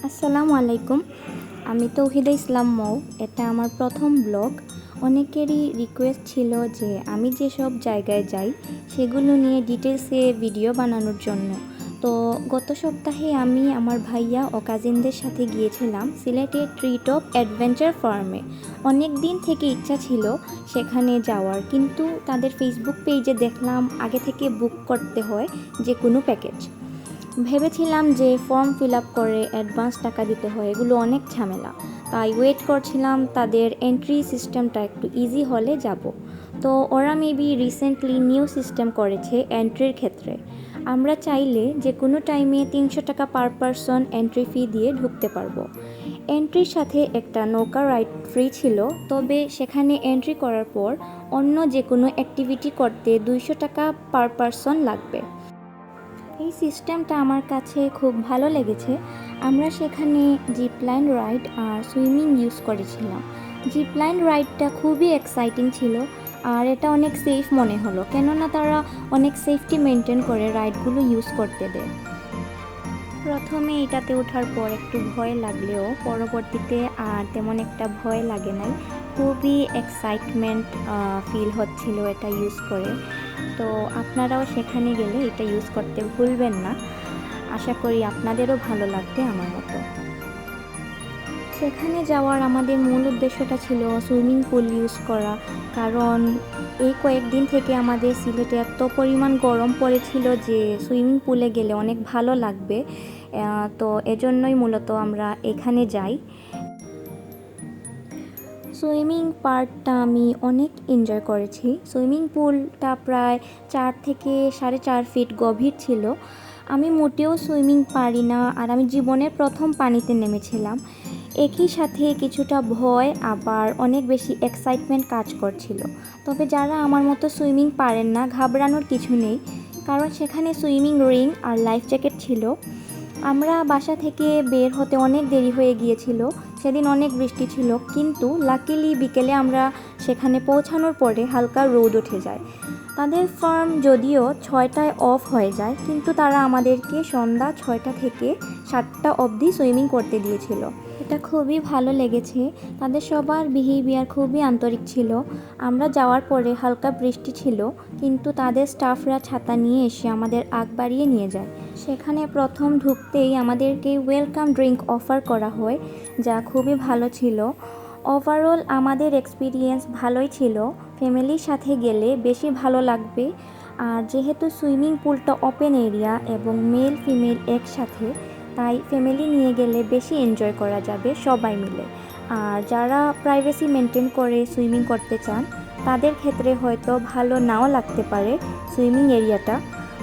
আসসালামু আলাইকুম। আমি তৌহিদা ইসলাম মৌ। এটা আমার প্রথম ব্লগ। অনেকেরই রিকোয়েস্ট ছিল যে আমি যেসব জায়গায় যাই সেগুলো নিয়ে ডিটেলসে ভিডিও বানানোর জন্য। তো গত সপ্তাহে আমি আমার ভাইয়া ও কাজিনদের সাথে গিয়েছিলাম সিলেটের ট্রিটপ অ্যাডভেঞ্চার ফার্মে। অনেক দিন থেকে ইচ্ছা ছিল সেখানে যাওয়ার, কিন্তু তাদের ফেসবুক পেজে দেখলাম আগে থেকে বুক করতে হয় যে কোনো প্যাকেজ। ভেবেছিলাম যে ফর্ম ফিল আপ করে অ্যাডভান্স টাকা দিতে হয়, এগুলো অনেক ঝামেলা। তাই ওয়েট করছিলাম তাদের এন্ট্রি সিস্টেমটা একটু ইজি হলে যাব। তো ওরা মেবি রিসেন্টলি নিউ সিস্টেম করেছে এন্ট্রির ক্ষেত্রে। আমরা চাইলে যে কোনো টাইমে 300 টাকা পার পারসন এন্ট্রি ফি দিয়ে ঢুকতে পারবো। এন্ট্রির সাথে একটা নৌকা রাইড ফ্রি ছিল, তবে সেখানে এন্ট্রি করার পর অন্য যে কোনো অ্যাক্টিভিটি করতে 200 টাকা পার পারসন লাগবে। এই সিস্টেমটা আমার কাছে খুব ভালো লেগেছে। আমরা সেখানে জিপলাইন রাইড আর সুইমিং ইউজ করেছিলাম। জিপলাইন রাইডটা খুবই এক্সাইটিং ছিল, আর এটা অনেক সেফ মনে হলো, কেননা তারা অনেক সেফটি মেনটেন করে রাইডগুলো ইউজ করতে দেয়। প্রথমে এটাতে ওঠার পর একটু ভয় লাগলেও পরবর্তীতে আর তেমন একটা ভয় লাগে নাই। খুবই এক্সাইটমেন্ট ফিল হচ্ছিল এটা ইউজ করে। তো আপনারাও সেখানে গেলে এটা ইউজ করতে ভুলবেন না। আশা করি আপনাদেরও ভালো লাগবে আমার মতো। সেখানে যাওয়ার আমাদের মূল উদ্দেশ্যটা ছিল সুইমিং পুল ইউজ করা, কারণ এই কয়েকদিন থেকে আমাদের সিলেটে এত পরিমাণ গরম পড়েছিল যে সুইমিং পুলে গেলে অনেক ভালো লাগবে। তো এজন্যই মূলত আমরা এখানে যাই। সুইমিং পার্টটা আমি অনেক এনজয় করেছি। সুইমিং পুলটা প্রায় 4 থেকে 4.5 ফিট গভীর ছিল। আমি মোটেও সুইমিং পারি না, আর আমি জীবনের প্রথম পানিতে নেমেছিলাম। একই সাথে কিছুটা ভয় আবার অনেক বেশি এক্সাইটমেন্ট কাজ করছিল। তবে যারা আমার মতো সুইমিং পারেন না, ঘাবড়ানোর কিছু নেই, কারণ সেখানে সুইমিং রিং আর লাইফ জ্যাকেট ছিল। আমরা বাসা থেকে বের হতে অনেক দেরি হয়ে গিয়েছিল। সেদিন অনেক বৃষ্টি ছিল, কিন্তু লাকিলি বিকেলে আমরা সেখানে পৌঁছানোর পরে হালকা রোদ উঠে যায়। তাদের ফার্ম যদিও 6টায় অফ হয়ে যায়, কিন্তু তারা আমাদেরকে সন্ধ্যা 6টা থেকে 7টা অবধি সুইমিং করতে দিয়েছিল। এটা খুবই ভালো লেগেছে। তাদের সবার বিহেভিয়ার খুবই আন্তরিক ছিল। আমরা যাওয়ার পরে হালকা বৃষ্টি ছিল, কিন্তু তাদের স্টাফরা ছাতা নিয়ে এসে আমাদের আগ বাড়িয়ে নিয়ে যায়। সেখানে প্রথম ঢুকতেই আমাদেরকে ওয়েলকাম ড্রিঙ্ক অফার করা হয়, যা খুবই ভালো ছিল। ওভারঅল আমাদের এক্সপিরিয়েন্স ভালোই ছিল। ফ্যামিলির সাথে গেলে বেশি ভালো লাগবে, আর যেহেতু সুইমিং পুলটা ওপেন এরিয়া এবং মেল ফিমেল একসাথে, তাই ফ্যামিলি নিয়ে গেলে বেশি এনজয় করা যাবে সবাই মিলে। আর যারা প্রাইভেসি মেনটেন করে সুইমিং করতে চান তাদের ক্ষেত্রে হয়তো ভালো নাও লাগতে পারে সুইমিং এরিয়াটা।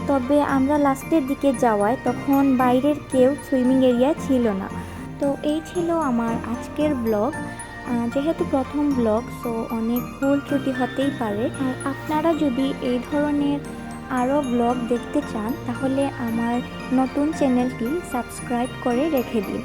তবে আমরা লাস্টের দিকে যাওয়ায় তখন বাইরের কেউ সুইমিং এরিয়া ছিল না। তো এই ছিল আমার আজকের ব্লগ। যেহেতু প্রথম ব্লগ, সো অনেক ভুল ত্রুটি হতেই পারে। আর আপনারা যদি এই ধরনের আরও ব্লগ দেখতে চান তাহলে আমার নতুন চ্যানেলটি সাবস্ক্রাইব করে রেখে দিন।